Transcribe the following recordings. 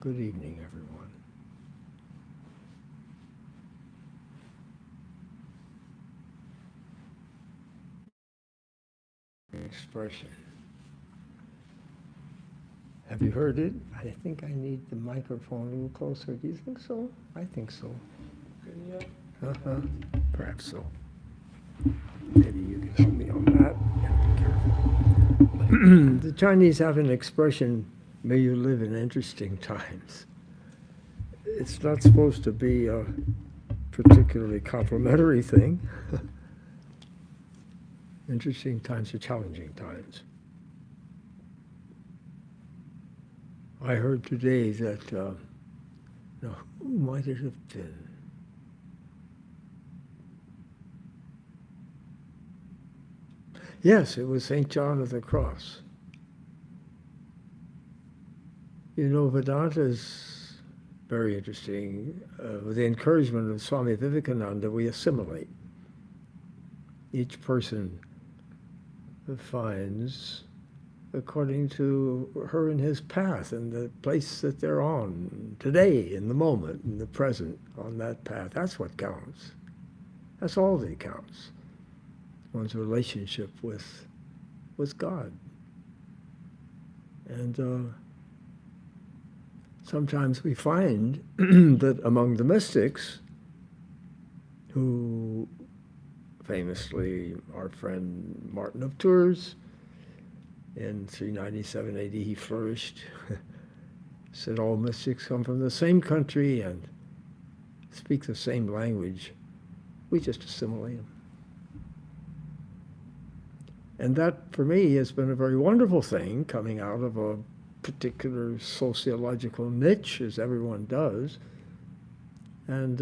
Good evening, everyone. Expression. Have you heard it? I think I need the microphone a little closer. Do you think so? I think so. Uh-huh. Perhaps so. Maybe you can help me on that. Yeah, be careful. The Chinese have an expression, may you live in interesting times. It's not supposed to be a particularly complimentary thing. Interesting times are challenging times. I heard today that, now, who might it have been? Yes, it was St. John of the Cross. You know, Vedanta is very interesting. With the encouragement of Swami Vivekananda, we assimilate. Each person finds according to her and his path and the place that they're on today, in the moment, in the present, on that path. That's what counts. That's all that counts. One's relationship with God. And sometimes we find that among the mystics, who famously, our friend Martin of Tours, in 397 AD, he flourished, said all mystics come from the same country and speak the same language. We just assimilate them. And that, for me, has been a very wonderful thing, coming out of a particular sociological niche, as everyone does. And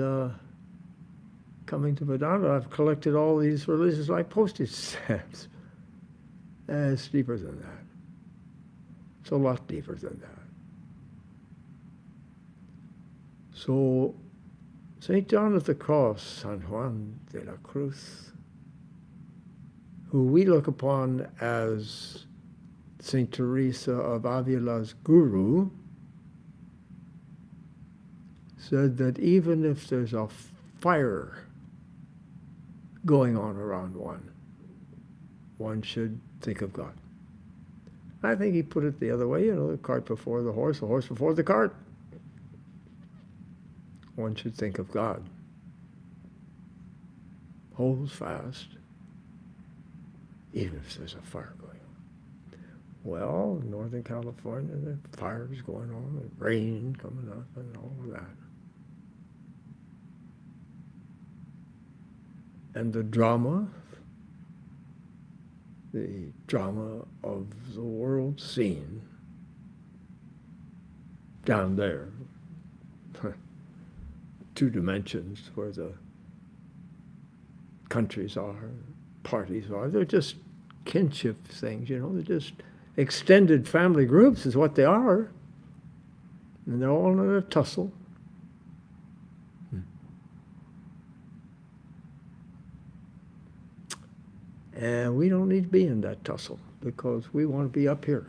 coming to Vedanta, I've collected all these religions like postage stamps. And it's deeper than that. It's a lot deeper than that. So, St. John of the Cross, San Juan de la Cruz, who we look upon as St. Teresa of Avila's guru, said that even if there's a fire going on around one should think of God. I think he put it the other way, the cart before the horse before the cart. One should think of God. Hold fast, even if there's a fire going on. Well, in Northern California, the fire's going on, and rain coming up, and all of that. And the drama of the world scene down there, 2 dimensions where the countries are, parties are, they're just kinship things, they're just extended family groups is what they are. And they're all in a tussle. And we don't need to be in that tussle because we want to be up here.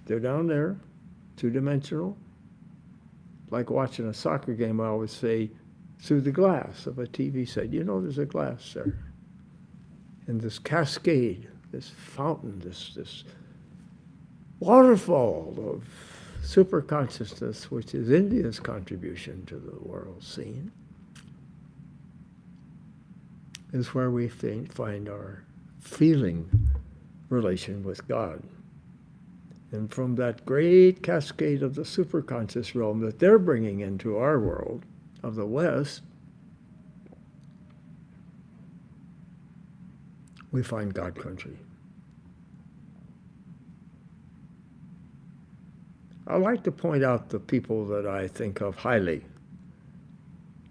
They're down there, 2-dimensional. Like watching a soccer game, I always say, through the glass of a TV set. There's a glass there. And this cascade, this fountain, this waterfall of superconsciousness, which is India's contribution to the world scene, is where we find our feeling relation with God. And from that great cascade of the superconscious realm that they're bringing into our world of the West, we find God country. I like to point out the people that I think of highly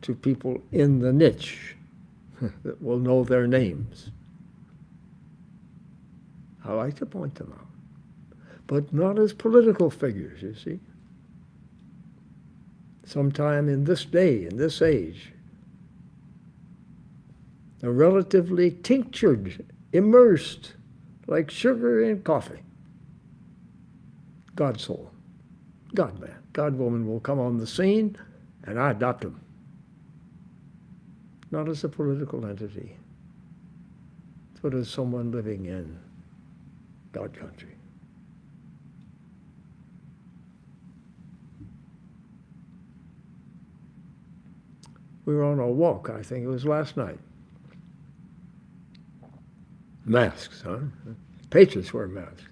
to people in the niche that will know their names. I like to point them out, but not as political figures, you see. Sometime in this day, in this age, a relatively tinctured, immersed, like sugar in coffee, God soul. God-man, God-woman will come on the scene, and I adopt him. Not as a political entity, but as someone living in God country. We were on a walk, I think it was last night. Masks, huh? Patriots wear masks.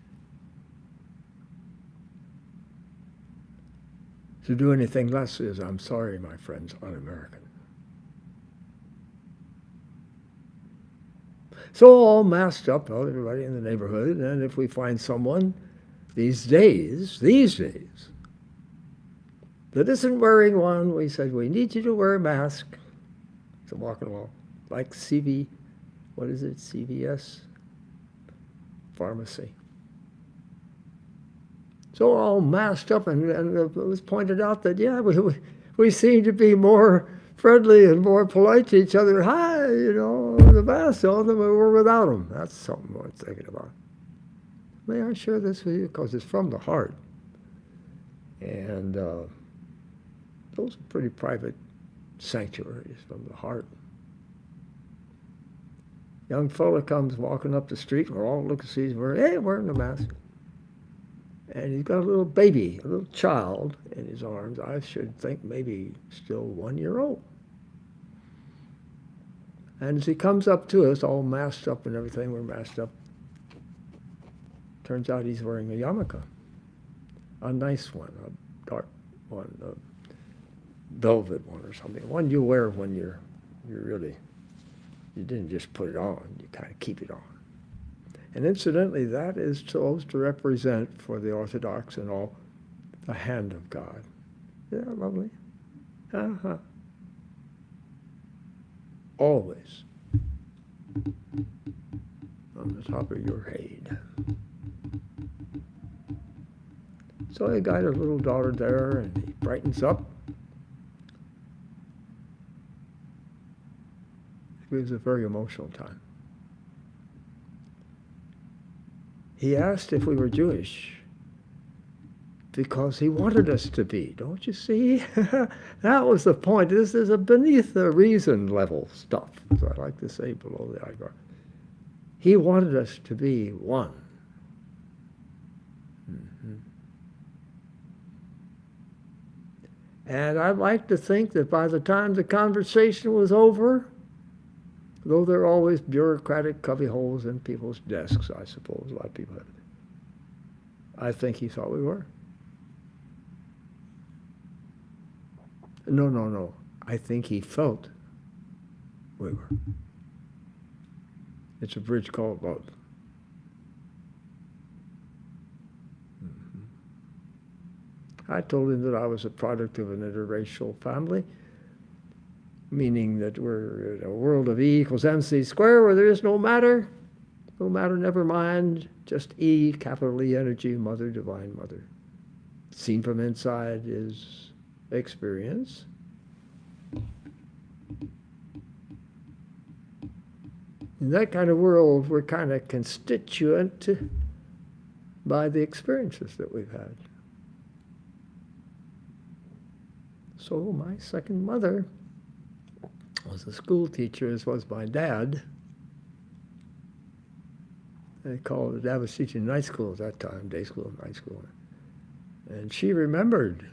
To do anything less is, I'm sorry, my friends, un-American. So all masked up, everybody in the neighborhood, and if we find someone these days, that isn't wearing one, we said, we need you to wear a mask. So walking along, like CVS? Pharmacy. So we're all masked up, and it was pointed out that, yeah, we seem to be more friendly and more polite to each other. Hi, the masks on them, and we're without them. That's something worth thinking about. May I share this with you? Because it's from the heart. And those are pretty private sanctuaries from the heart. Young fella comes walking up the street, we're all looking to see he's wearing a mask. And he's got a little baby, a little child in his arms. I should think maybe still 1 year old. And as he comes up to us, all masked up and everything, we're masked up. Turns out he's wearing a yarmulke, a nice one, a dark one, a velvet one or something. One you wear when you didn't just put it on, you kind of keep it on. And incidentally, that is supposed to represent for the Orthodox and all the hand of God. Yeah, lovely. Uh-huh. Always on the top of your head. So he got his little daughter there, and he brightens up. It was a very emotional time. He asked if we were Jewish because he wanted us to be. Don't you see? That was the point. This is a beneath the reason level stuff, as I like to say, below the eyebrow. He wanted us to be one. Mm-hmm. And I'd like to think that by the time the conversation was over, though there are always bureaucratic cubbyholes in people's desks, I suppose, a lot of people have it, I think he thought we were. No. I think he felt we were. It's a bridge called love. Mm-hmm. I told him that I was a product of an interracial family, meaning that we're in a world of E equals MC squared where there is no matter, never mind, just E, capital E energy, mother, divine mother. Seen from inside is experience. In that kind of world, we're kind of constituent by the experiences that we've had. So my second mother was a school teacher, as was my dad. They called it, Dad was teaching night school at that time, day school, night school. And she remembered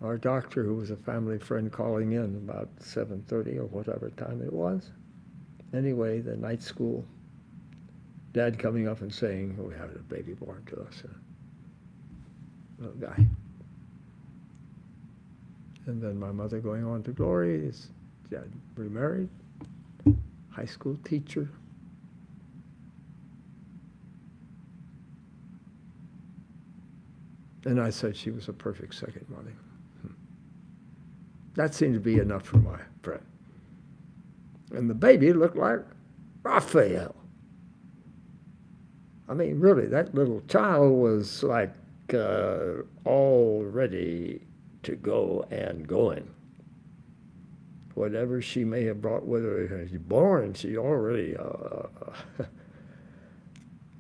our doctor, who was a family friend, calling in about 7:30 or whatever time it was. Anyway, the night school, Dad coming up and saying, we had a baby born to us, a little guy. And then my mother going on to glory, his dad remarried, high school teacher. And I said she was a perfect second mother. That seemed to be enough for my friend. And the baby looked like Raphael. I mean, really, that little child was like all ready to go and going. Whatever she may have brought with her, she's born, she's already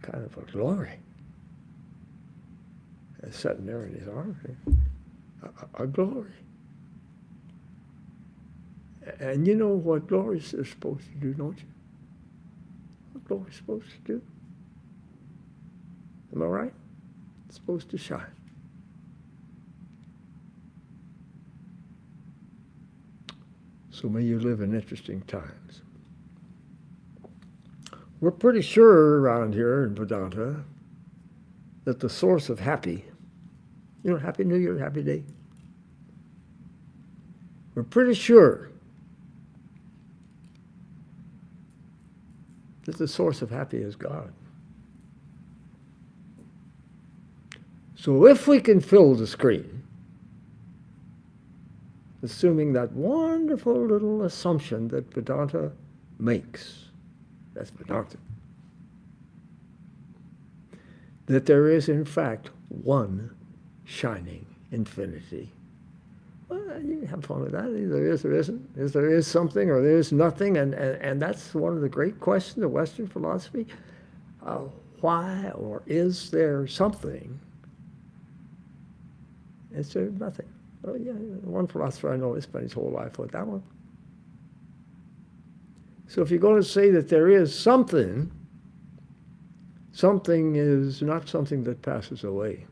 kind of a glory. sitting there in his arms, a glory. And you know what glories are supposed to do, don't you? What glory's supposed to do? Am I right? It's supposed to shine. So may you live in interesting times. We're pretty sure around here in Vedanta that the source of happy, Happy New Year, Happy Day. We're pretty sure that the source of happy is God. So if we can fill the screen, assuming that wonderful little assumption that Vedanta makes, that's Vedanta, that there is in fact one shining infinity. Well, you can have fun with that. Either there is or isn't. There is something or there is nothing, and that's one of the great questions of Western philosophy. Why or is there something? Is there nothing? Oh yeah, one philosopher I know has spent his whole life with that one. So if you're going to say that there is something, something is not something that passes away.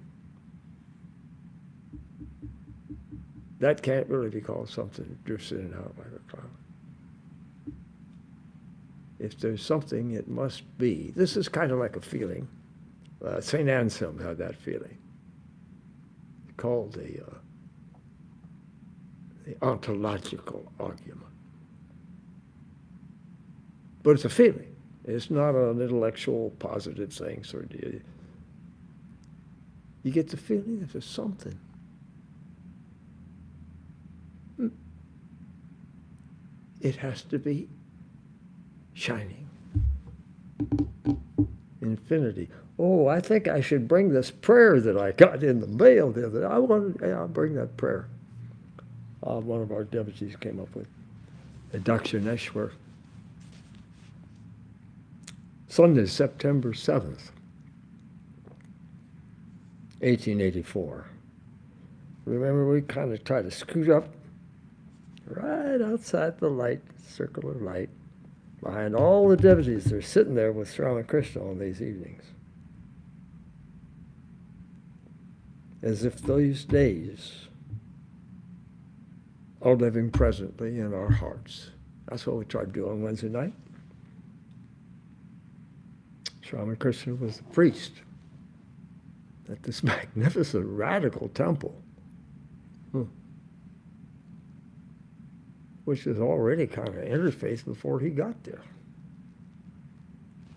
That can't really be called something that drifts in and out like a cloud. If there's something, it must be. This is kind of like a feeling. St. Anselm had that feeling. It's called the ontological argument. But it's a feeling. It's not an intellectual, positive thing. You get the feeling that there's something. It has to be shining. Infinity. Oh, I think I should bring this prayer that I got in the mail the other day. I'll bring that prayer. One of our devotees came up with. Dakshineshwar. Sunday, September 7th, 1884. Remember, we kind of tried to scoot up right outside the light, circle of light, behind all the devotees that are sitting there with Ramakrishna on these evenings. As if those days are living presently in our hearts. That's what we tried to do on Wednesday night. Ramakrishna was the priest at this magnificent radical temple, which was already kind of interfaced before he got there.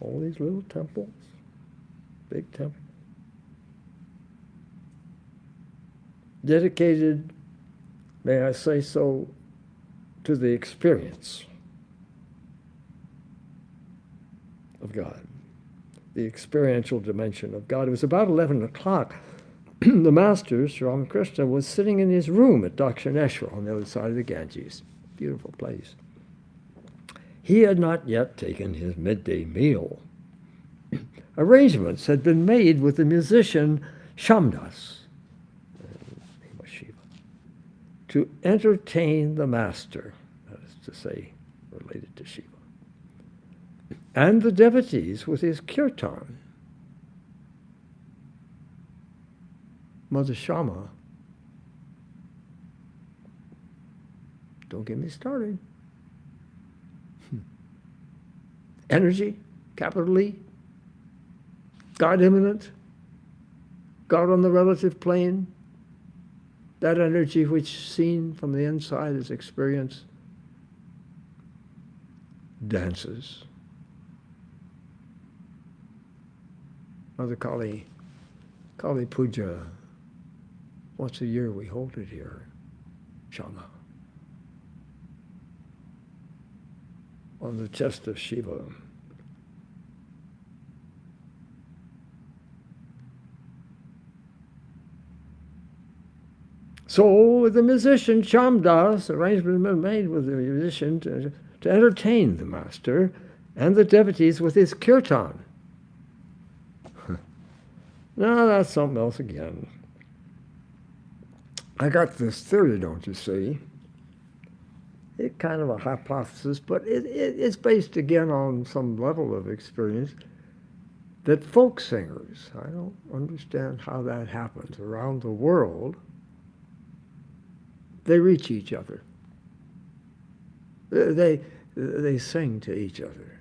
All these little temples, big temples, dedicated, may I say so, to the experience of God. The experiential dimension of God. It was about 11 o'clock. The master, Sri Ramakrishna, was sitting in his room at Dakshineshwar on the other side of the Ganges. Beautiful place. He had not yet taken his midday meal. Arrangements had been made with the musician Shamdas, name was Shiva, to entertain the master, that is to say, related to Shiva, and the devotees with his kirtan. Mother Shama, don't get me started. Energy, capital E, God immanent, God on the relative plane, that energy which seen from the inside is experience, dances. Mother Kali Puja, once a year we hold it here, Shama, on the chest of Shiva. So the musician Shamdas, arrangement had been made with the musician to entertain the master and the devotees with his kirtan. Now that's something else again. I got this theory, don't you see? It's kind of a hypothesis, but it's based again on some level of experience, that folk singers, I don't understand how that happens, around the world, they reach each other. They sing to each other.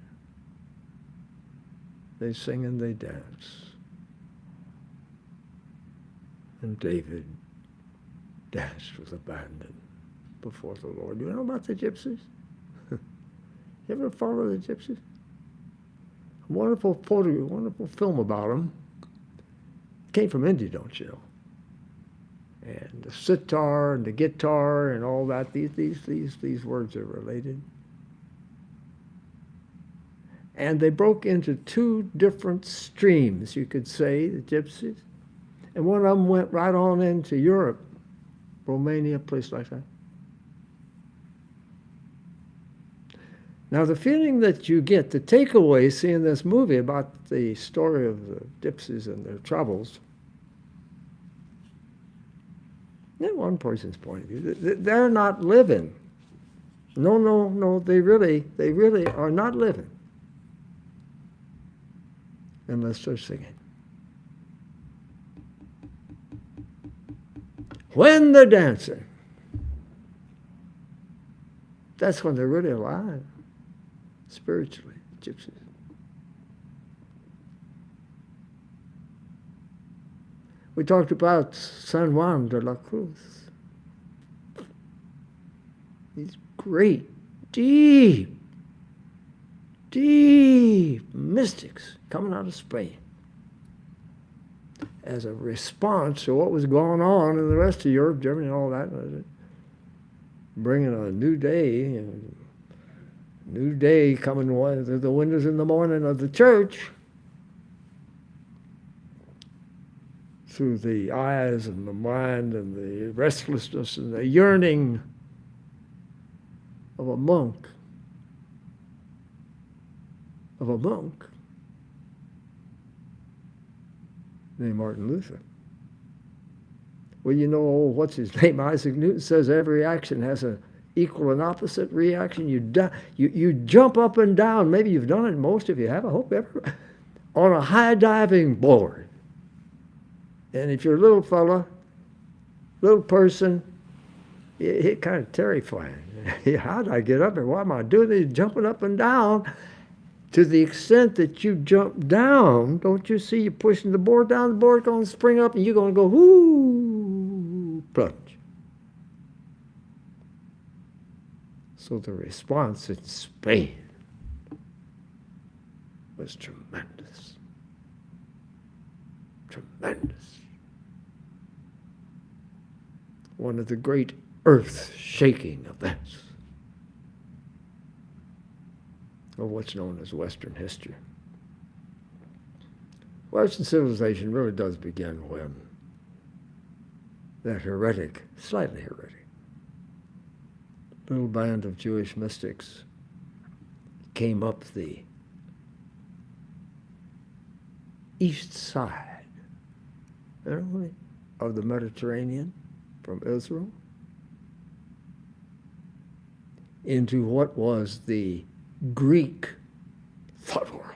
They sing and they dance. And David danced with abandon before the Lord. You know about the gypsies? You ever follow the gypsies? A wonderful film about them. Came from India, don't you know? And the sitar and the guitar and all that, these words are related. And they broke into two different streams, you could say, the gypsies. And one of them went right on into Europe, Romania, a place like that. Now, the feeling that you get, the takeaway seeing this movie about the story of the gypsies and their troubles, in one person's point of view, they're not living. No, they really are not living unless they're singing. When they're dancing, that's when they're really alive, spiritually, gypsies. We talked about San Juan de la Cruz. These great, deep mystics coming out of Spain as a response to what was going on in the rest of Europe, Germany, and all that, bringing a new day coming through the windows in the morning of the church, through the eyes and the mind and the restlessness and the yearning of a monk, named Martin Luther. Well, you know, what's his name? Isaac Newton says every action has an equal and opposite reaction. You jump up and down. Maybe you've done it, most of you have, I hope ever, on a high diving board. And if you're a little fella, little person, it's kind of terrifying. How did I get up here? Why am I doing this? Jumping up and down. To the extent that you jump down, don't you see you're pushing the board down, the board's going to spring up, and you're going to go, whoo, plunge. So the response in Spain was tremendous. Tremendous. One of the great earth-shaking events of what's known as Western history. Western civilization really does begin when that heretic, slightly heretic, little band of Jewish mystics came up the east side, of the Mediterranean from Israel into what was the Greek thought world,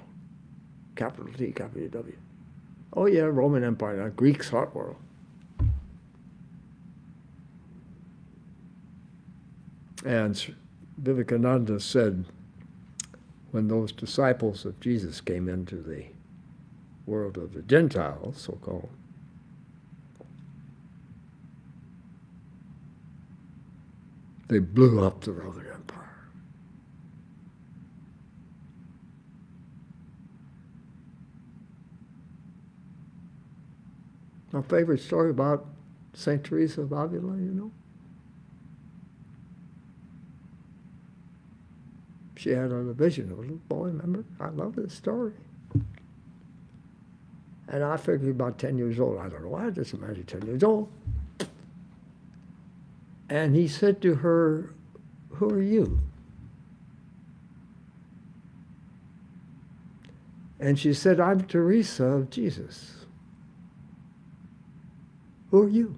capital T, capital W. Oh yeah, Roman Empire, not Greek thought world. And Vivekananda said, when those disciples of Jesus came into the world of the Gentiles, so-called, they blew up the Roman Empire. My favorite story about St. Teresa of Avila, you know? She had a vision of a little boy, remember? I love this story. And I figured about 10 years old. I don't know why, I just imagined 10 years old. And he said to her, "Who are you?" And she said, "I'm Teresa of Jesus." "Who are you?"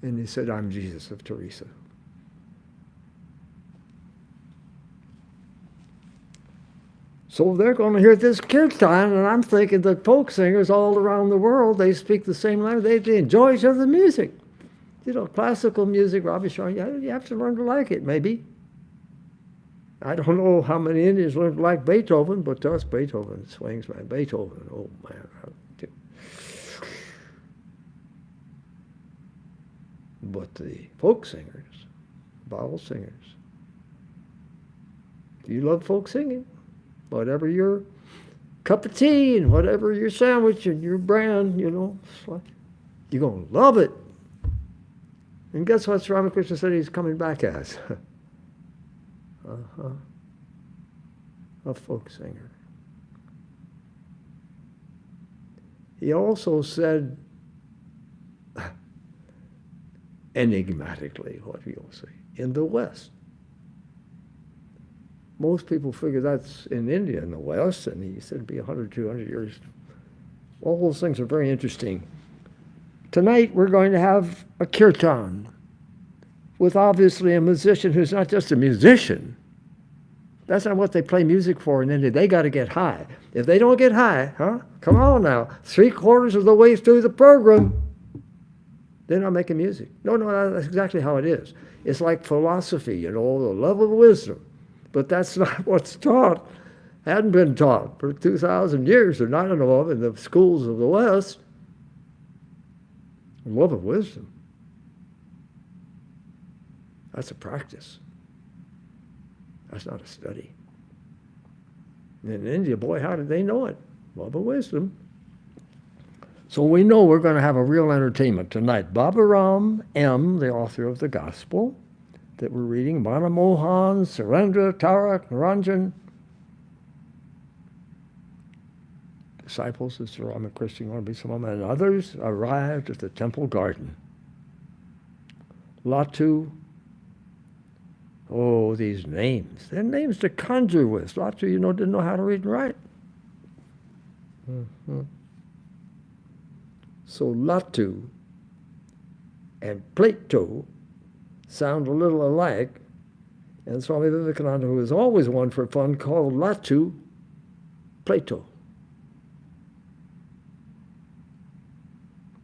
And he said, I'm Jesus of Teresa. So they're going to hear this kirtan, and I'm thinking that folk singers all around the world, they speak the same language. They enjoy each other's music. You know, classical music, Ravi Shankar, you have to learn to like it, maybe. I don't know how many Indians learn to like Beethoven, but to us, Beethoven swings, man. Beethoven, oh, man. But the folk singers, Bible singers, do you love folk singing? Whatever your cup of tea and whatever your sandwich and your brand, you know, you're going to love it. And guess what Ramakrishna said he's coming back as? A folk singer. He also said, enigmatically, what do you say? In the West. Most people figure that's in India in the West, and he said it'd be 100, 200 years. All those things are very interesting. Tonight we're going to have a kirtan with obviously a musician who's not just a musician. That's not what they play music for in India. They got to get high. If they don't get high, come on now, 3/4 of the way through the program, they're not making music. No, that's exactly how it is. It's like philosophy, you know, the love of wisdom. But that's not what's taught. Hadn't been taught for 2,000 years, or not enough in the schools of the West. The love of wisdom. That's a practice. That's not a study. And in India, boy, how did they know it? Love of wisdom. So we know we're going to have a real entertainment tonight. Baba Ram M., the author of the Gospel that we're reading, Mana Mohan, Surendra, Tarak, Naranjan, disciples of Sri Ramakrishna, and others arrived at the temple garden. Latu, oh, these names. They're names to conjure with. Latu, you know, didn't know how to read and write. So Latu and Plato sound a little alike, and Swami Vivekananda, who was always one for fun, called Latu Plato.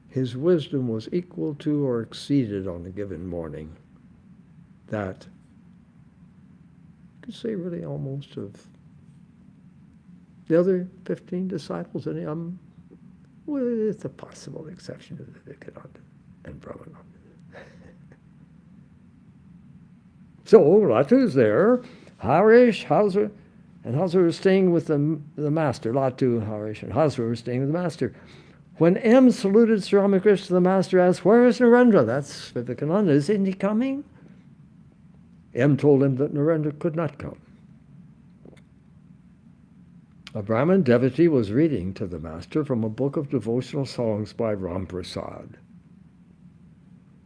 His wisdom was equal to or exceeded on a given morning that, you could say really almost of the other 15 disciples, any of them, with the possible exception of Vivekananda and Brahmananda. So Latu's there, Harish, Hauser, and Hauser was staying with the master. Latu, Harish, and Hauser were staying with the master. When M saluted Sri Ramakrishna, the master asked, "Where is Narendra?" That's Vivekananda. Isn't he coming? M told him that Narendra could not come. A Brahmin devotee was reading to the master from a book of devotional songs by Ram Prasad.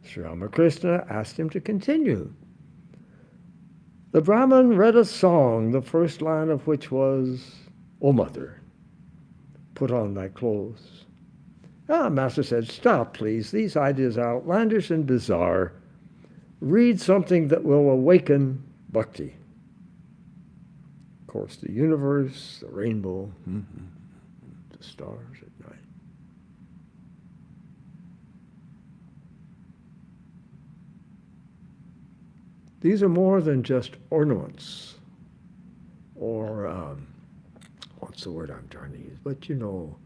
Sri Ramakrishna asked him to continue. The Brahmin read a song, the first line of which was, "O mother, put on thy clothes." Master said, "Stop, please. These ideas are outlandish and bizarre. Read something that will awaken bhakti." Of course, the universe, the rainbow, the stars at night. These are more than just ornaments or, what's the word I'm trying to use? But you know,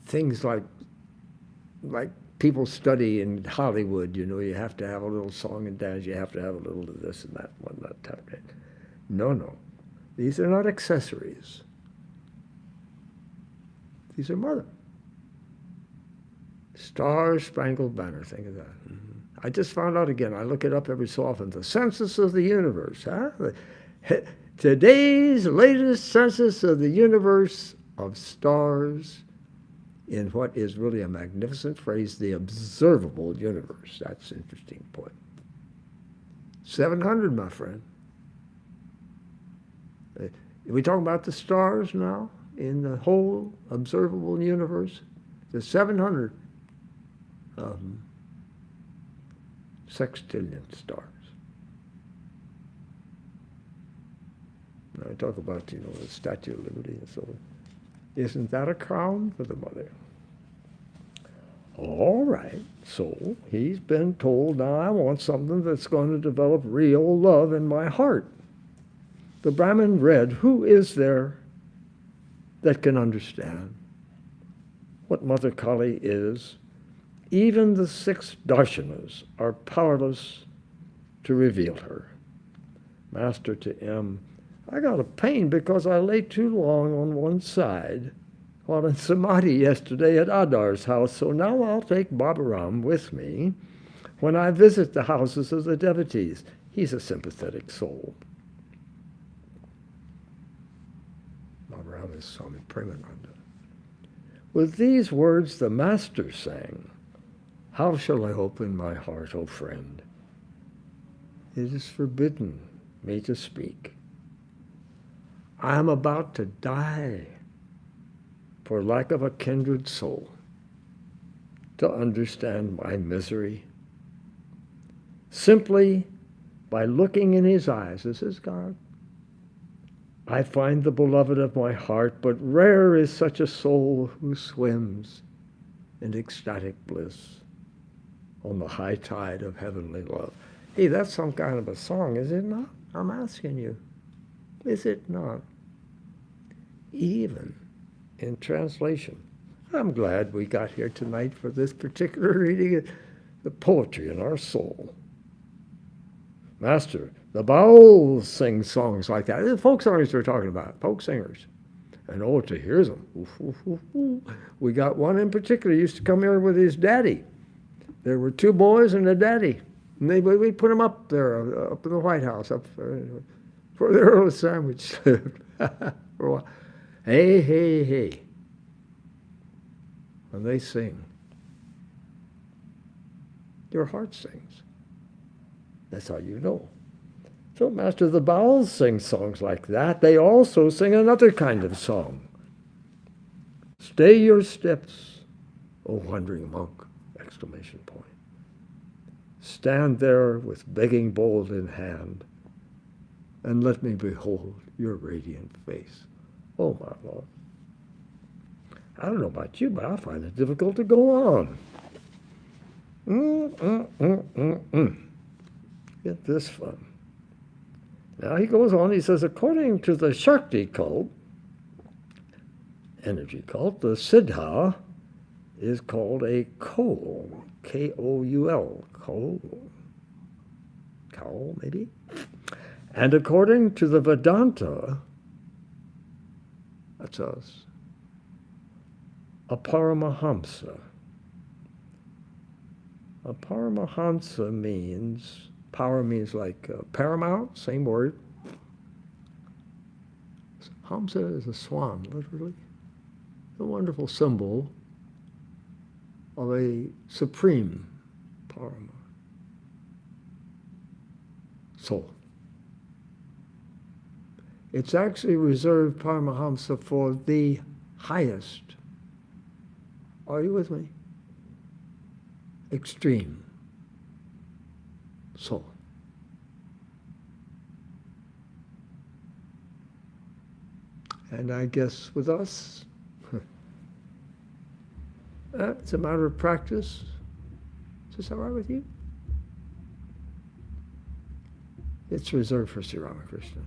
things like people study in Hollywood, you know, you have to have a little song and dance, you have to have a little of this and that, one, that. No. These are not accessories. These are mother. Star-Spangled Banner, think of that. I just found out again, I look it up every so often, the census of the universe. Today's latest census of the universe of stars in what is really a magnificent phrase, the observable universe. That's an interesting point. 700, my friend. Are we talking about the stars now in the whole observable universe? There's 700 sextillion stars. Now I talk about, the Statue of Liberty and so on. Isn't that a crown for the mother? All right, so he's been told, now I want something that's going to develop real love in my heart. The Brahmin read, who is there that can understand what Mother Kali is? Even the 6 darshanas are powerless to reveal her. Master to M, I got a pain because I lay too long on one side while in Samadhi yesterday at Adar's house, so now I'll take Babaram with me when I visit the houses of the devotees. He's a sympathetic soul. Babaram is Swami Premananda. With these words the Master sang, how shall I open my heart, O friend? It is forbidden me to speak. I am about to die for lack of a kindred soul to understand my misery. Simply by looking in his eyes, this is God, I find the beloved of my heart, but rare is such a soul who swims in ecstatic bliss on the high tide of heavenly love. Hey, that's some kind of a song, is it not? I'm asking you. Is it not? Even in translation. I'm glad we got here tonight for this particular reading of the poetry in our soul. Master, the Baals sing songs like that. The folk singers we're talking about, folk singers. And oh, to hear them. Oof, oof, oof, oof. We got one in particular, used to come here with his daddy. There were 2 boys and a daddy. And we put him up there, up in the White House, up for their little sandwich. For a while. Hey, hey, hey. When they sing, your heart sings. That's how you know. So Master, the Baals sing songs like that. They also sing another kind of song. Stay your steps, O wandering monk! Exclamation point. Stand there with begging bowl in hand, and let me behold your radiant face. Oh, my Lord. I don't know about you, but I find it difficult to go on. Get this one. Now he goes on, he says, according to the Shakti cult, energy cult, the Siddha is called a koul, K-O-U-L, koul. Koul, maybe? And according to the Vedanta, that's us, a Paramahamsa. A Paramahamsa means, power means like paramount, same word. Hamsa is a swan, literally. A wonderful symbol of a supreme Parama soul. It's actually reserved, Paramahamsa, for the highest. Are you with me? Extreme soul. And I guess with us, it's a matter of practice. Is this all right with you? It's reserved for Sri Ramakrishna.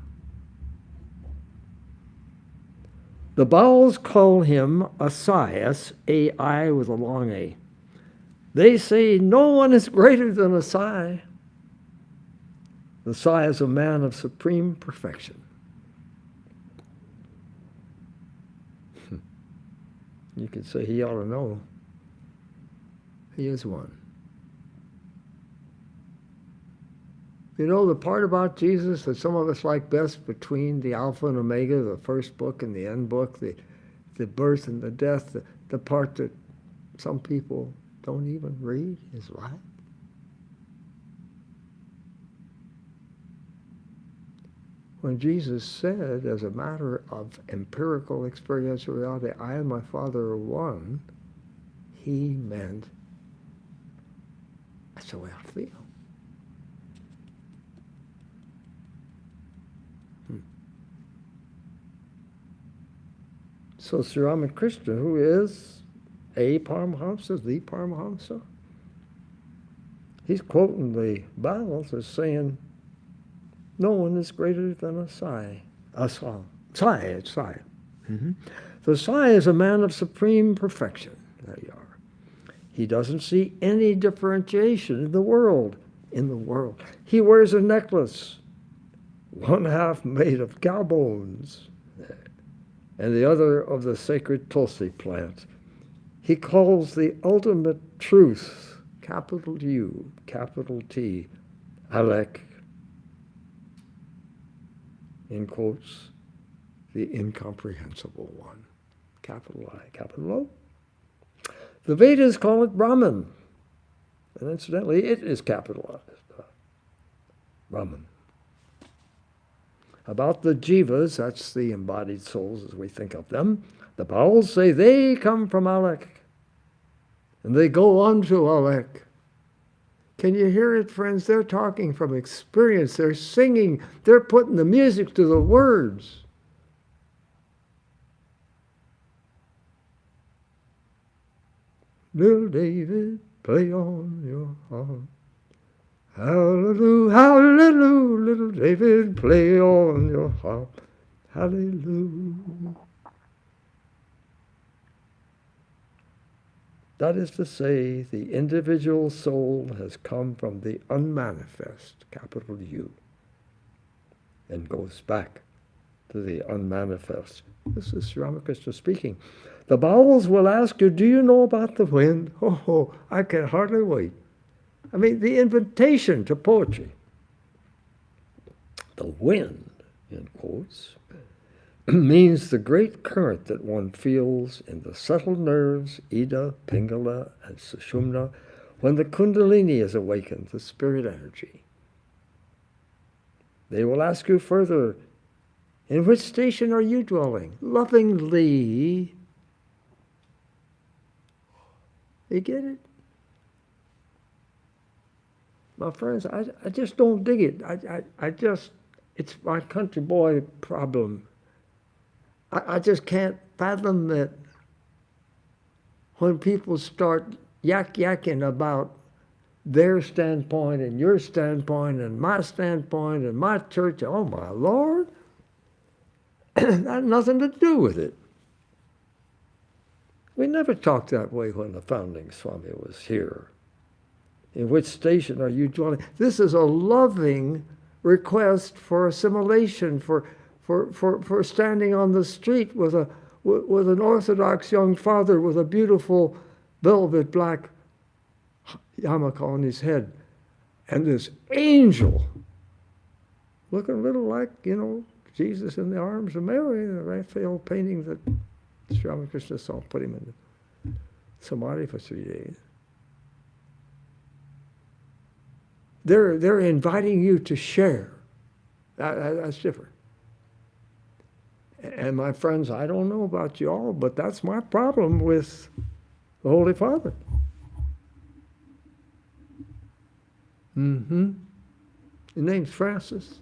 The Baals call him a Sai, S-A-I with a long A. They say no one is greater than a Sai. The Sai is a man of supreme perfection. You could say he ought to know. He is one. You know, the part about Jesus that some of us like best between the Alpha and Omega, the first book and the end book, the birth and the death, the part that some people don't even read is what? When Jesus said, as a matter of empirical experiential reality, I and my Father are one, he meant, that's the way I feel. So Sri Ramakrishna, who is a Paramahamsa, the Paramahamsa, he's quoting the Bibles as saying, no one is greater than a Sai. A Sai. It's Sai. The Sai is a man of supreme perfection. There you are. He doesn't see any differentiation in the world. He wears a necklace, one half made of cow bones, and the other of the sacred tulsi plant. He calls the ultimate truth, capital U, capital T, Alec, in quotes, the incomprehensible one, capital I, capital O. The Vedas call it Brahman, and incidentally, it is capitalized, Brahman. About the jivas, that's the embodied souls as we think of them, the Pauls say they come from Alec, and they go on to Alec. Can you hear it, friends? They're talking from experience. They're singing. They're putting the music to the words. Little David, play on your harp. Hallelujah, hallelujah, little David, play on your harp. Hallelujah. That is to say, the individual soul has come from the unmanifest, capital U, and goes back to the unmanifest. This is Ramakrishna speaking. The bowels will ask you, do you know about the wind? Oh, I can hardly wait. I mean, the invitation to poetry. The wind, in quotes, means the great current that one feels in the subtle nerves, Ida, Pingala, and Sushumna, when the Kundalini is awakened, the spirit energy. They will ask you further, in which station are you dwelling? Lovingly. You get it? My friends, I just don't dig it. It's my country boy problem. I just can't fathom that when people start yakking about their standpoint and your standpoint and my standpoint and my church, oh my Lord, that had nothing to do with it. We never talked that way when the founding Swami was here. In which station are you dwelling? This is a loving request for assimilation, for standing on the street with an Orthodox young father with a beautiful velvet black yarmulke on his head, and this angel looking a little like, Jesus in the arms of Mary, the Raphael painting that Sri Ramakrishna saw, put him in Samadhi for 3 days. They're inviting you to share. That's different. And my friends, I don't know about you all, but that's my problem with the Holy Father. His name's Francis.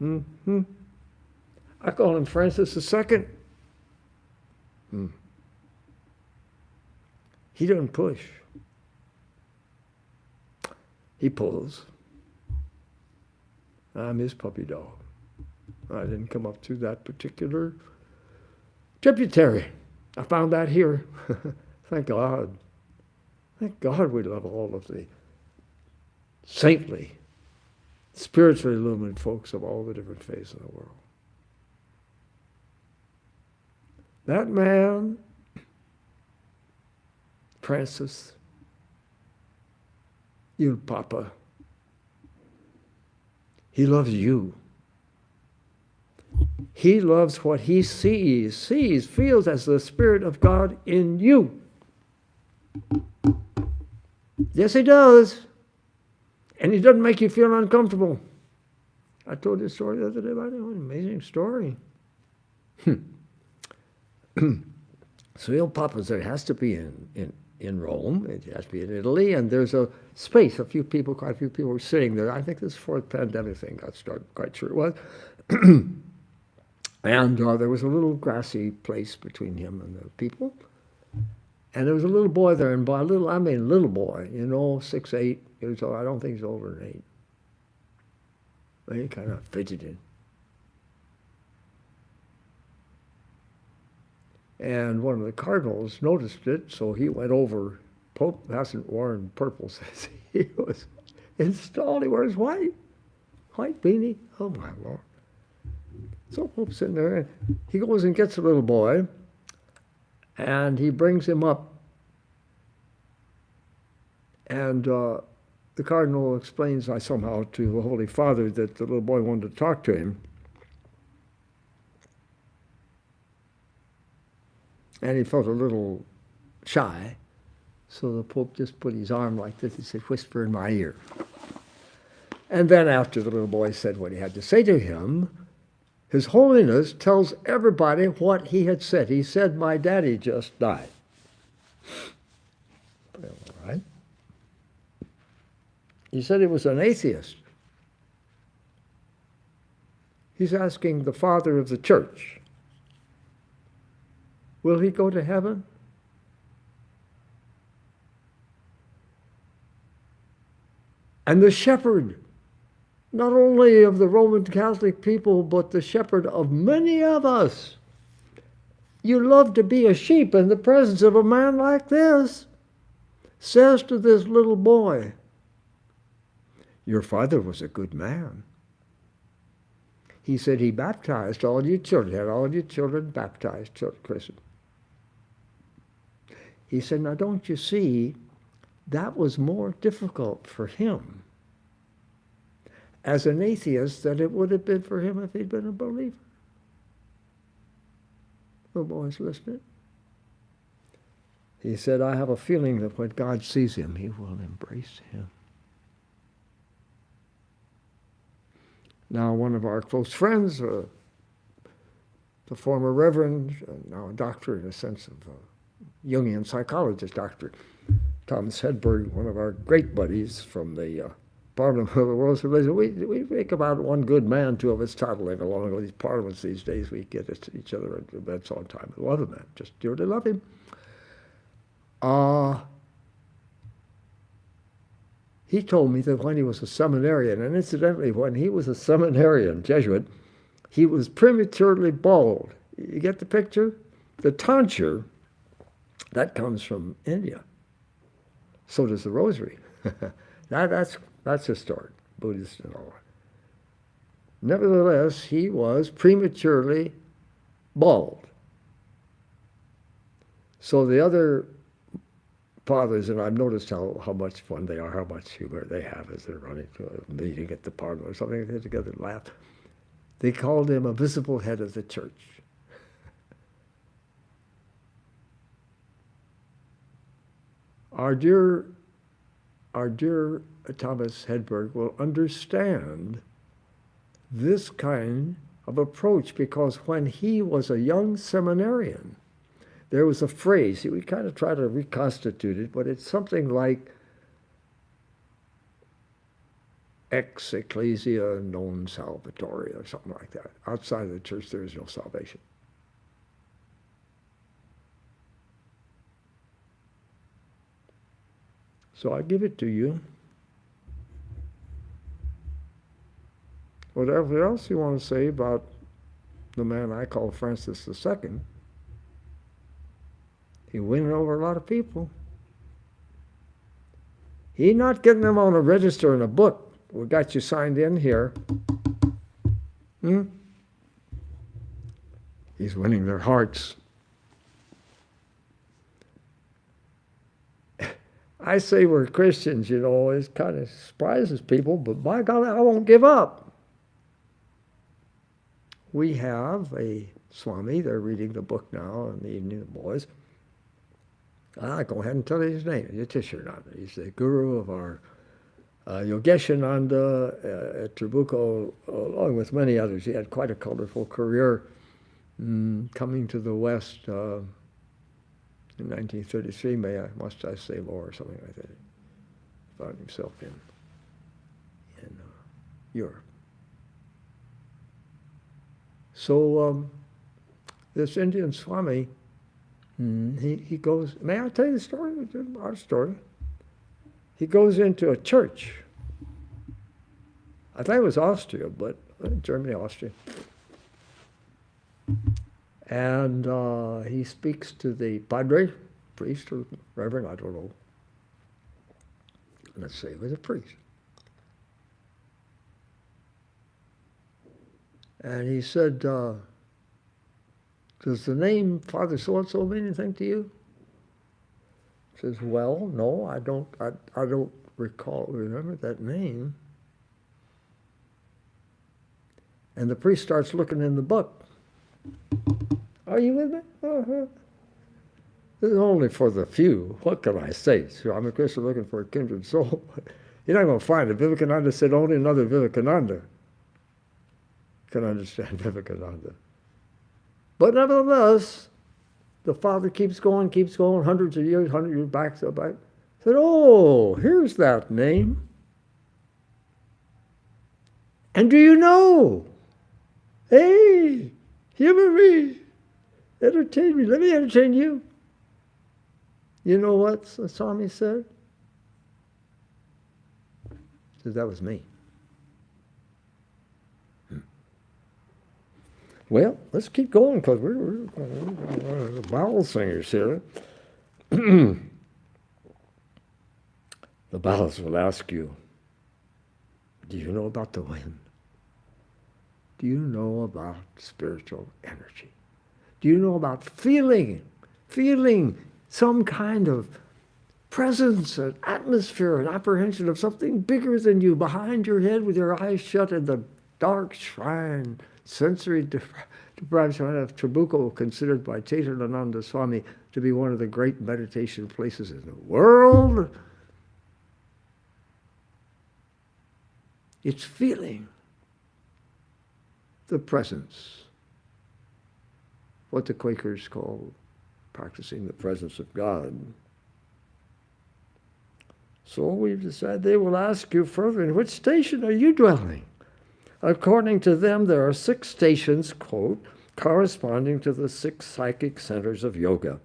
I call him Francis II. He doesn't push. He pulls. I'm his puppy dog. I didn't come up through that particular tributary. I found that here. Thank God. Thank God we love all of the saintly, spiritually illuminated folks of all the different faiths in the world. That man, Francis, you Papa, he loves you. He loves what he sees, feels as the Spirit of God in you. Yes, he does. And he doesn't make you feel uncomfortable. I told this story the other day about it. What an amazing story. So Il Papa said it has to be in Rome, it has to be in Italy, and there's a space, quite a few people were sitting there. I think this is before the pandemic thing got started, quite sure it was. And there was a little grassy place between him and the people. And there was a little boy there, and by little, I mean little boy, 6, 8 years old. I don't think he's older than 8. But he kind of fidgeted. And one of the cardinals noticed it, so he went over. Pope hasn't worn purple since he was installed. He wears white beanie. Oh, my Lord. So Pope's sitting there, and he goes and gets the little boy, and he brings him up. And the cardinal explains somehow to the Holy Father that the little boy wanted to talk to him. And he felt a little shy, so the Pope just put his arm like this. He said, "Whisper in my ear." And then after the little boy said what he had to say to him, His Holiness tells everybody what he had said. He said, "My daddy just died." All right. He said he was an atheist. He's asking the father of the church, will he go to heaven? And the shepherd, not only of the Roman Catholic people, but the shepherd of many of us. You love to be a sheep in the presence of a man like this, says to this little boy, "Your father was a good man." He said he baptized all your children, had all your children baptized, christened. He said, now don't you see, that was more difficult for him as an atheist than it would have been for him if he'd been a believer. The boy's listening. He said, I have a feeling that when God sees him, he will embrace him. Now, one of our close friends, the former reverend, now a doctor in a sense of Jungian psychologist, Dr. Thomas Hedberg, one of our great buddies from the Parliament of the World's Religion. We make about one good man, two of us toddling along with these parliaments these days. We get each other at events all the time. I love him, man. Just dearly love him. He told me that when he was a seminarian, and incidentally, when he was a seminarian, Jesuit, he was prematurely bald. You get the picture? The tonsure, that comes from India. So does the rosary. That's historic, Buddhist and all. Nevertheless, he was prematurely bald. So the other fathers, and I've noticed how much fun they are, how much humor they have as they're running to a meeting at the parliament or something, they get together and laugh. They called him a visible head of the church. Our dear Thomas Hedberg will understand this kind of approach, because when he was a young seminarian, there was a phrase, we kind of try to reconstitute it, but it's something like ex ecclesia non salvatore or something like that. Outside of the church, there is no salvation. So I give it to you. Whatever else you want to say about the man I call Francis II, he won over a lot of people. He's not getting them on a register in a book. We got you signed in here. He's winning their hearts. I say we're Christians, it kind of surprises people, but by God, I won't give up. We have a Swami, they're reading the book now in the evening, the boys. I'll go ahead and tell you his name, Yatishananda. He's the guru of our Yogeshananda at Trabuco, along with many others. He had quite a colorful career coming to the West. in 1933, must I say more, or something like that. He found himself in Europe. So this Indian Swami, he goes, may I tell you the story? It's our story. He goes into a church. I think it was Austria, but Germany, Austria. And he speaks to the padre, priest or reverend, I don't know. Let's say it was a priest. And he said, does the name Father so-and-so mean anything to you? He says, well, no, I don't remember that name. And the priest starts looking in the book. Are you with me? Uh-huh. This is only for the few. What can I say? So Ramakrishna looking for a kindred soul. You're not going to find it. Vivekananda said only another Vivekananda can understand Vivekananda. But nevertheless, the father keeps going, hundreds of years, 100 years back, so back. Said, oh, here's that name. And do you know? Hey, humor me. Entertain me. Let me entertain you. You know what Swami said? He said, that was me. Well, let's keep going because we're bowel singers here. The bowels will ask you, do you know about the wind? Do you know about spiritual energy? Do you know about feeling some kind of presence, an atmosphere, an apprehension of something bigger than you behind your head with your eyes shut in the dark shrine, sensory deprived shrine of Trabuco, considered by Atmatattwananda Swami to be one of the great meditation places in the world? It's feeling the presence, what the Quakers call practicing the presence of God. So we've decided they will ask you further, in which station are you dwelling? According to them, there are 6 stations, quote, corresponding to the 6 psychic centers of yoga.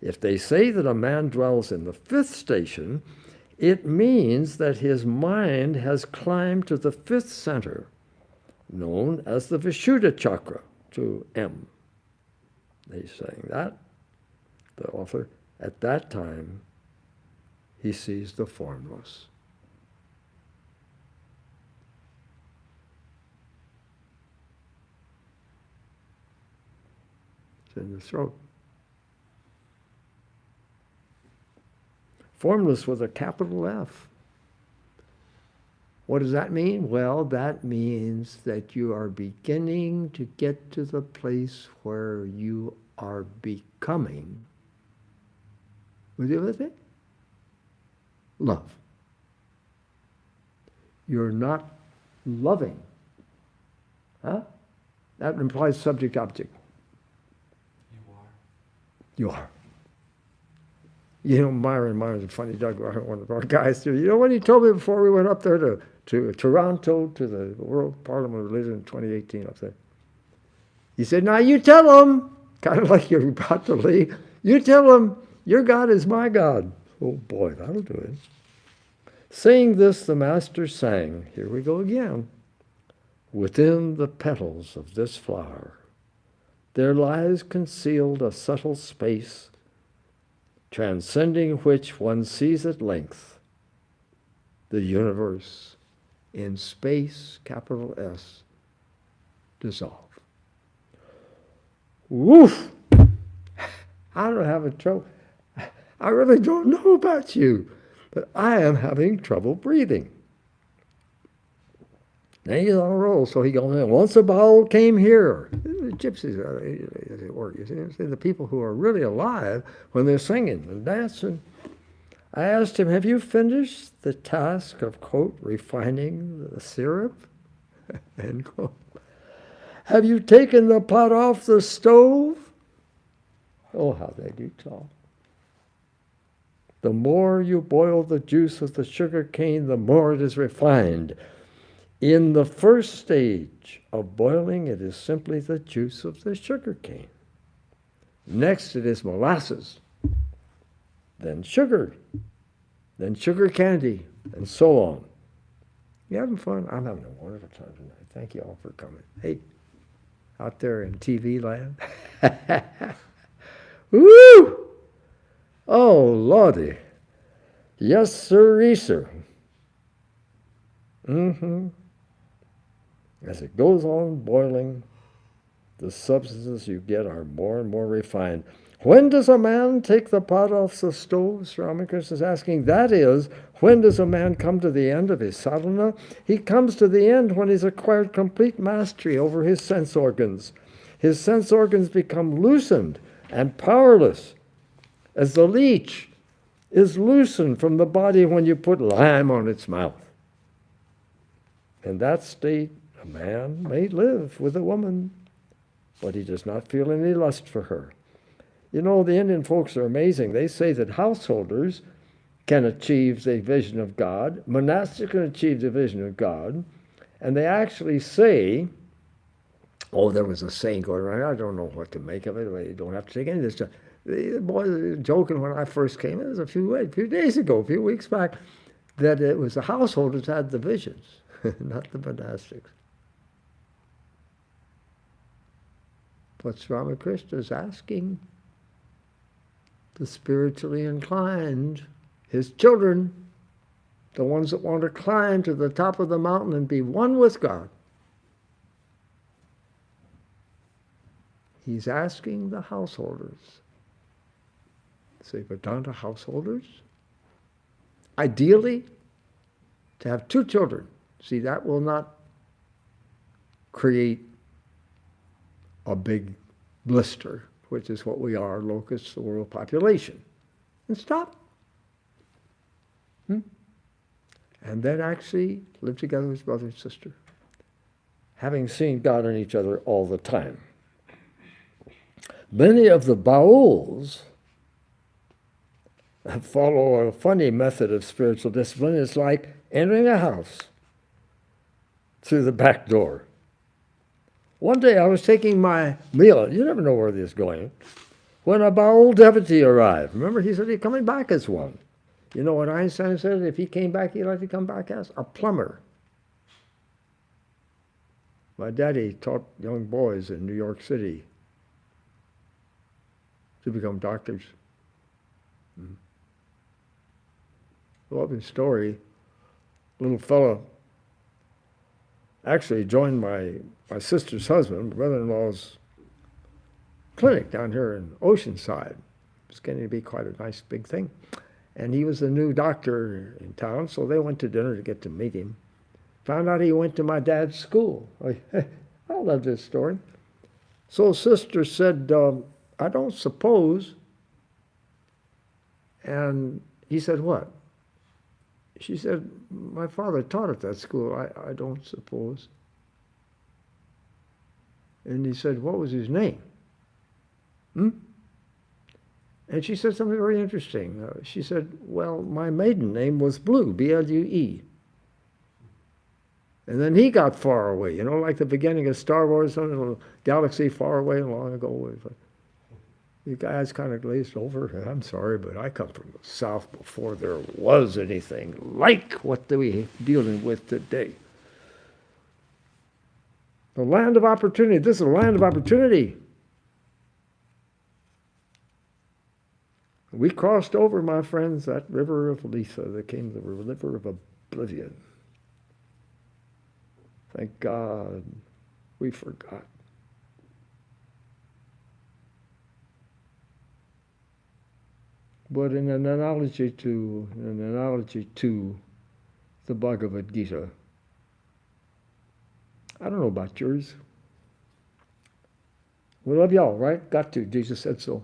If they say that a man dwells in the 5th station, it means that his mind has climbed to the 5th center, known as the Vishuddha chakra, to M. He's saying that, the author, at that time, he sees the formless. It's in the throat. Formless with a capital F. What does that mean? Well, that means that you are beginning to get to the place where you are becoming. Would you with it? Love. You're not loving. Huh? That implies subject-object. You are. You know, Myron's a funny dog, one of our guys too. You know what he told me before we went up there to Toronto, to the World Parliament of Religion in 2018 up there? He said, now you tell them, kind of like you're about to leave, you tell them, your God is my God. Oh boy, that'll do it. Saying this, the master sang, here we go again, within the petals of this flower, there lies concealed a subtle space, transcending which one sees at length the universe in space, capital S, dissolve. Woof! I'm having trouble. I really don't know about you, but I am having trouble breathing. Now he's on a roll, so he goes in. Once a bowel came here. The gypsies, as it were. You see, the people who are really alive when they're singing and dancing. I asked him, have you finished the task of, quote, refining the syrup? End quote. Have you taken the pot off the stove? Oh, how they do talk. The more you boil the juice of the sugar cane, the more it is refined. In the first stage of boiling, it is simply the juice of the sugar cane. Next, it is molasses, then sugar candy, and so on. You having fun? I'm having a wonderful time tonight. Thank you all for coming. Hey, out there in TV land. Woo! Oh, Lordy. Yes, sir, sir. As it goes on boiling, the substances you get are more and more refined. When does a man take the pot off the stove? Ramakrishna is asking. That is, when does a man come to the end of his sadhana? He comes to the end when he's acquired complete mastery over his sense organs. His sense organs become loosened and powerless, as the leech is loosened from the body when you put lime on its mouth. In that state, a man may live with a woman, but he does not feel any lust for her. You know, the Indian folks are amazing. They say that householders can achieve the vision of God, monastics can achieve the vision of God, and they actually say, oh, there was a saying going around, I don't know what to make of it, you don't have to take any of this stuff. The boys were joking when I first came, it was a few days ago, a few weeks back, that it was the householders had the visions, not the monastics. But Ramakrishna is asking the spiritually inclined, his children, the ones that want to climb to the top of the mountain and be one with God. He's asking the householders, say Vedanta householders, ideally to have 2 children. See, that will not create a big blister, which is what we are, locusts, the world population. And stop. And then actually live together as brother and sister, having seen God in each other all the time. Many of the Baols follow a funny method of spiritual discipline. It's like entering a house through the back door. One day I was taking my meal, you never know where this is going, when a Baol devotee arrived. Remember, he said he's coming back as one. You know what Einstein said? If he came back, he'd like to come back as a plumber. My daddy taught young boys in New York City to become doctors. Loving story. Little fellow actually joined my sister's husband, brother-in-law's clinic down here in Oceanside. It was getting to be quite a nice big thing. And he was the new doctor in town, so they went to dinner to get to meet him. Found out he went to my dad's school. I love this story. So sister said, I don't suppose. And he said, what? She said, my father taught at that school. I don't suppose. And he said, what was his name? And she said something very interesting. She said, well, my maiden name was Blue, B-L-U-E. And then he got far away, like the beginning of Star Wars, some little galaxy far away and long ago. The guy's kind of glazed over. I'm sorry, but I come from the South before there was anything like what we're dealing with today. The land of opportunity. This is a land of opportunity. We crossed over, my friends, that river of Letha that came the river of oblivion. Thank God we forgot. But in an analogy to the Bhagavad Gita, I don't know about yours. We love y'all, right? Got to. Jesus said so.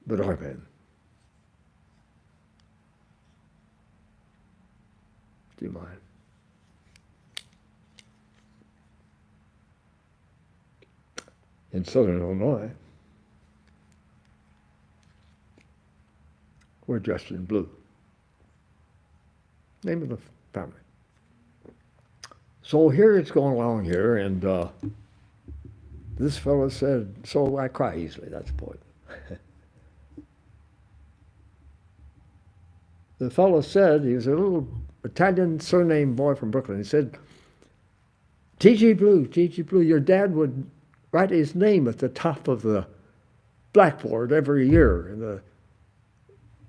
But amen. Do you mind? In Southern Illinois, were dressed in blue. Name of the family. So here it's going along here, and this fellow said, so I cry easily, that's the point. The fellow said, he was a little Italian surname boy from Brooklyn, he said, T.G. Blue, your dad would write his name at the top of the blackboard every year in the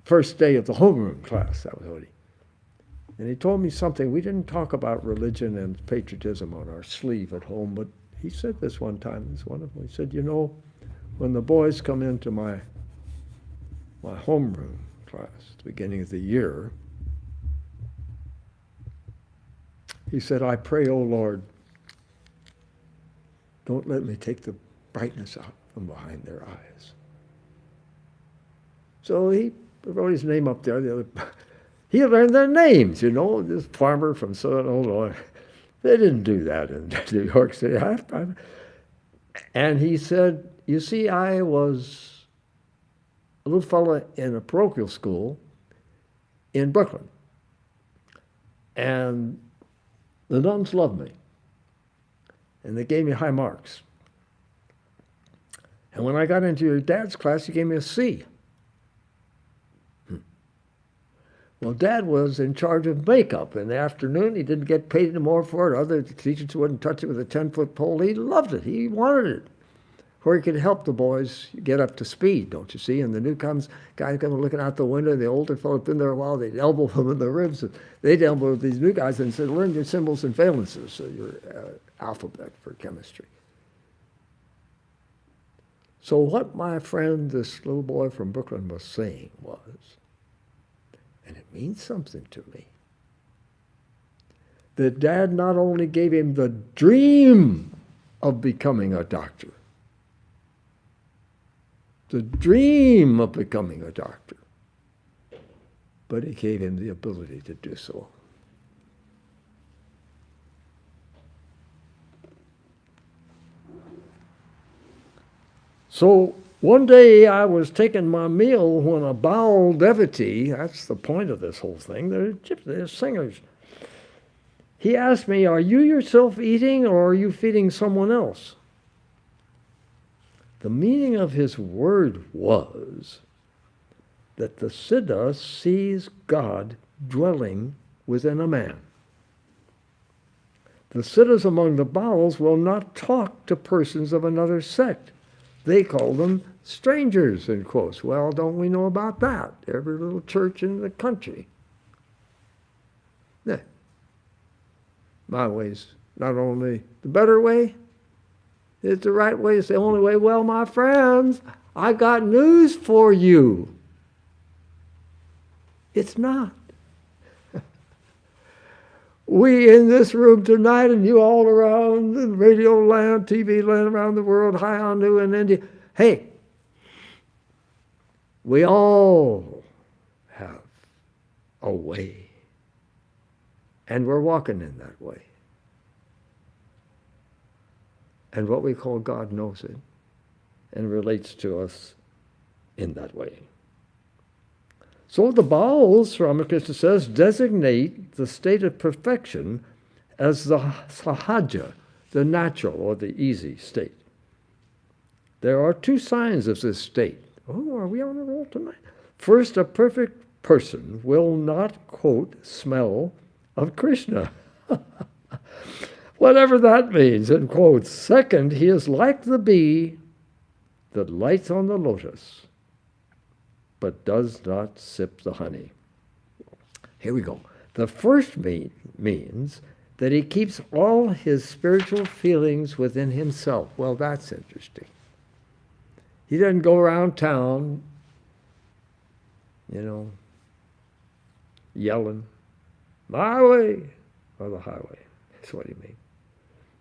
first day of the homeroom class. That was what he. And he told me something. We didn't talk about religion and patriotism on our sleeve at home, but he said this one time. It's wonderful. He said, you know, when the boys come into my homeroom class at the beginning of the year, he said, I pray, oh Lord, don't let me take the brightness out from behind their eyes. So he wrote his name up there. He learned their names, you know, this farmer from Southern Illinois. They didn't do that in New York City. And he said, you see, I was a little fella in a parochial school in Brooklyn. And the nuns loved me. And they gave me high marks. And when I got into your dad's class, he gave me a C. Well, Dad was in charge of makeup. In the afternoon, he didn't get paid anymore for it. Other teachers wouldn't touch it with a 10-foot pole. He loved it. He wanted it. Where he could help the boys get up to speed, don't you see? And the newcomers, guys come looking out the window, the older fellow had been there a while, they'd elbow them in the ribs. And they'd elbow these new guys and said, learn your symbols and valences, so your alphabet for chemistry. So what my friend, this little boy from Brooklyn, was saying was, and it means something to me, that Dad not only gave him the dream of becoming a doctor, the dream of becoming a doctor, but he gave him the ability to do so. So one day I was taking my meal when a Baal devotee, that's the point of this whole thing, they're singers. He asked me, are you yourself eating or are you feeding someone else? The meaning of his word was that the Siddha sees God dwelling within a man. The Siddhas among the Baals will not talk to persons of another sect. They call them strangers, in quotes. Well, don't we know about that? Every little church in the country. Yeah. My way's not only the better way, it's the right way, it's the only way. Well, my friends, I got news for you. It's not. We in this room tonight, and you all around in radio land, TV land around the world, high on New in India, hey, we all have a way, and we're walking in that way. And what we call God knows it and relates to us in that way. So the Baals, Ramakrishna says, designate the state of perfection as the sahaja, the natural or the easy state. There are two signs of this state. Oh, are we on a roll tonight? First, a perfect person will not, quote, smell of Krishna. Whatever that means, in quotes. Second, he is like the bee that lights on the lotus, but does not sip the honey. Here we go. The first means that he keeps all his spiritual feelings within himself. Well, that's interesting. He doesn't go around town, yelling, my way or the highway. That's what he means.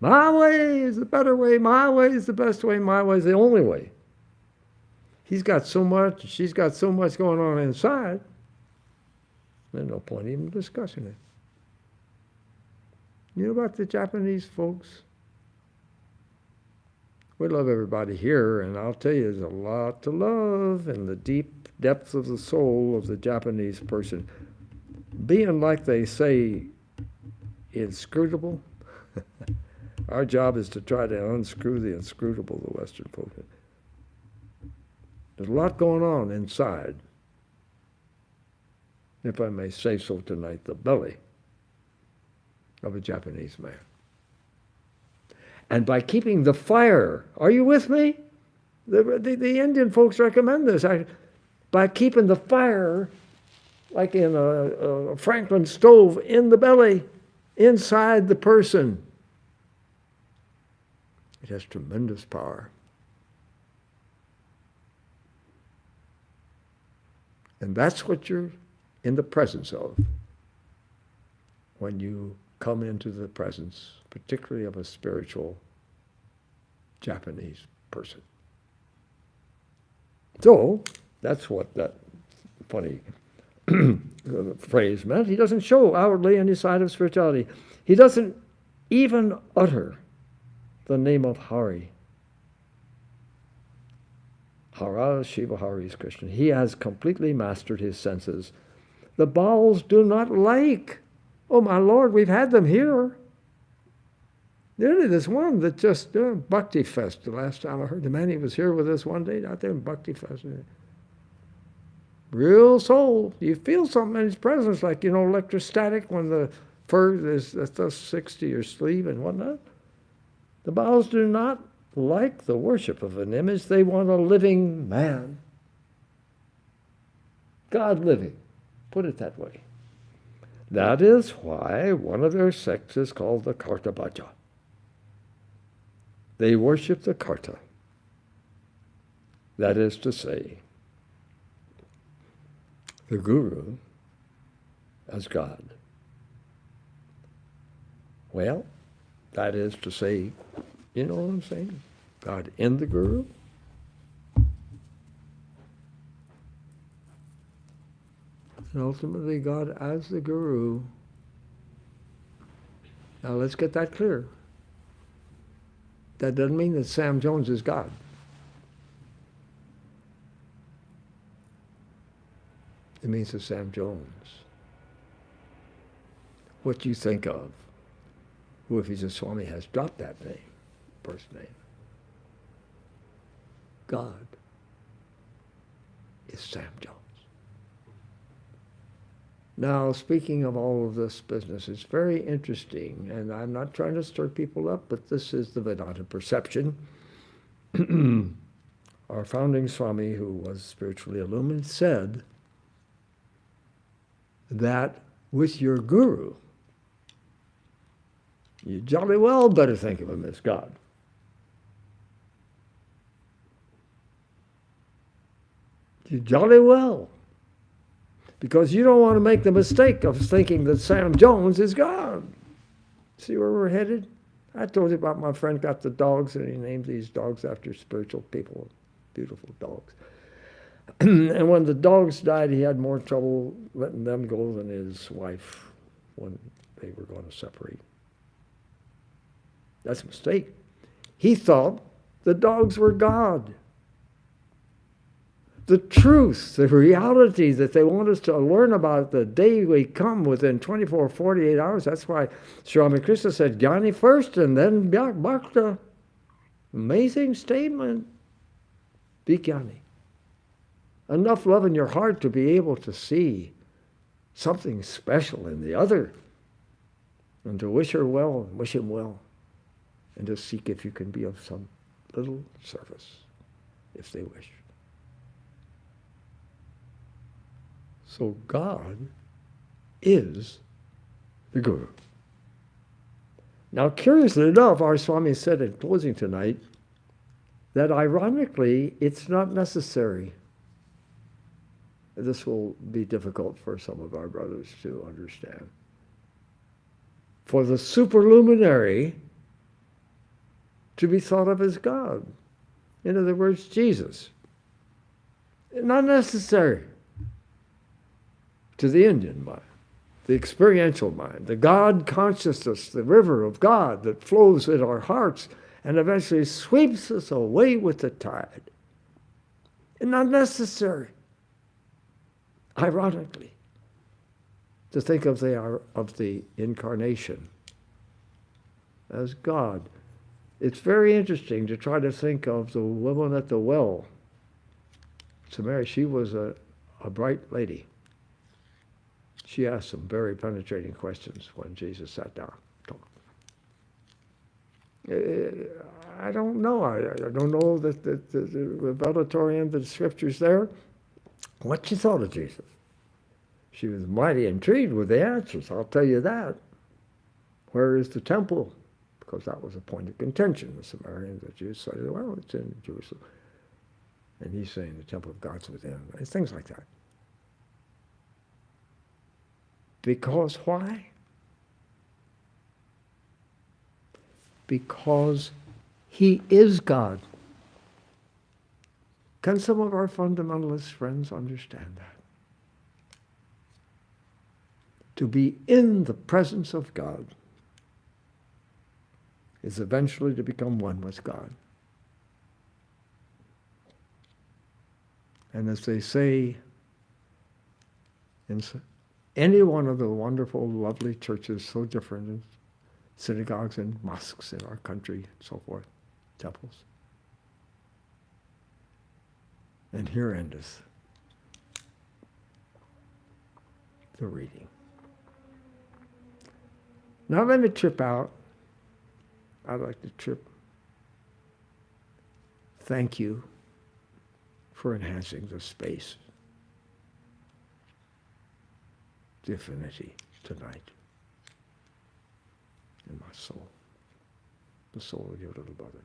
My way is the better way. My way is the best way. My way is the only way. He's got so much, she's got so much going on inside, there's no point even discussing it. You know about the Japanese folks? We love everybody here, and I'll tell you, there's a lot to love in the deep depths of the soul of the Japanese person. Being, like they say, inscrutable. Our job is to try to unscrew the inscrutable, the Western folk. There's a lot going on inside, if I may say so tonight, the belly of a Japanese man. And by keeping the fire, are you with me? The Indian folks recommend this. By keeping the fire, like in a Franklin stove, in the belly, inside the person, it has tremendous power. And that's what you're in the presence of when you come into the presence, particularly of a spiritual Japanese person. So, that's what that funny phrase meant. He doesn't show outwardly any side of spirituality. He doesn't even utter the name of Hari. Hara Shiva Hari is Krishna. He has completely mastered his senses. The bowels do not like. Oh, my Lord, we've had them here. Nearly this one that just, Bhakti Fest, the last time I heard the man, he was here with us one day out there in Bhakti Fest. Real soul. You feel something in his presence, like, electrostatic when the fur is thus 60 your sleeve and whatnot. The bowels do not like the worship of an image. They want a living man. God living. Put it that way. That is why one of their sects is called the Kartabhaja. They worship the Karta. That is to say, the Guru as God. Well, that is to say, you know what I'm saying? God in the Guru. And ultimately God as the Guru. Now let's get that clear. That doesn't mean that Sam Jones is God. It means that Sam Jones, what you think of, who if he's a Swami has dropped that name, first name. God is Sam Jones. Now, speaking of all of this business, it's very interesting, and I'm not trying to stir people up, but this is the Vedanta perception. Our founding Swami, who was spiritually illumined, said that with your Guru, you jolly well better think of him as God. You jolly well. Because you don't want to make the mistake of thinking that Sam Jones is God. See where we're headed? I told you about my friend got the dogs, and he named these dogs after spiritual people, beautiful dogs. And when the dogs died, he had more trouble letting them go than his wife when they were going to separate. That's a mistake. He thought the dogs were God. The truth, the reality that they want us to learn about the day we come within 24, 48 hours. That's why Sri Ramakrishna said, Jnani first and then Bhakta. Amazing statement. Be Jnani. Enough love in your heart to be able to see something special in the other and to wish her well and wish him well and to seek if you can be of some little service if they wish. So God is the Guru. Now, curiously enough, our Swami said in closing tonight that ironically, it's not necessary. This will be difficult for some of our brothers to understand. For the superluminary to be thought of as God. In other words, Jesus. Not necessary. To the Indian mind, the experiential mind, the God consciousness, the river of God that flows in our hearts and eventually sweeps us away with the tide. And unnecessary, ironically, to think of the incarnation as God. It's very interesting to try to think of the woman at the well. Samaria, she was a bright lady. She asked some very penetrating questions when Jesus sat down. I don't know. I don't know that the revelatory end of the scriptures there, what she thought of Jesus. She was mighty intrigued with the answers, I'll tell you that. Where is the temple? Because that was a point of contention. The Samaritans, the Jews said, well, it's in Jerusalem. And he's saying the temple of God's within. It's things like that. Because why? Because he is God. Can some of our fundamentalist friends understand that? To be in the presence of God is eventually to become one with God. And as they say in any one of the wonderful, lovely churches, so different, in synagogues and mosques in our country, and so forth, temples. And here endeth the reading. Now let me trip out. I'd like to trip. Thank you for enhancing the space, the affinity tonight in my soul, the soul of your little brother.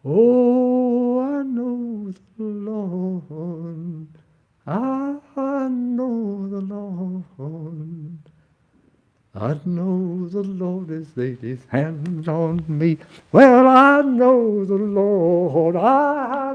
Oh, I know the Lord. I know the Lord. I know the Lord has laid his hands on me. Well, I know the Lord. I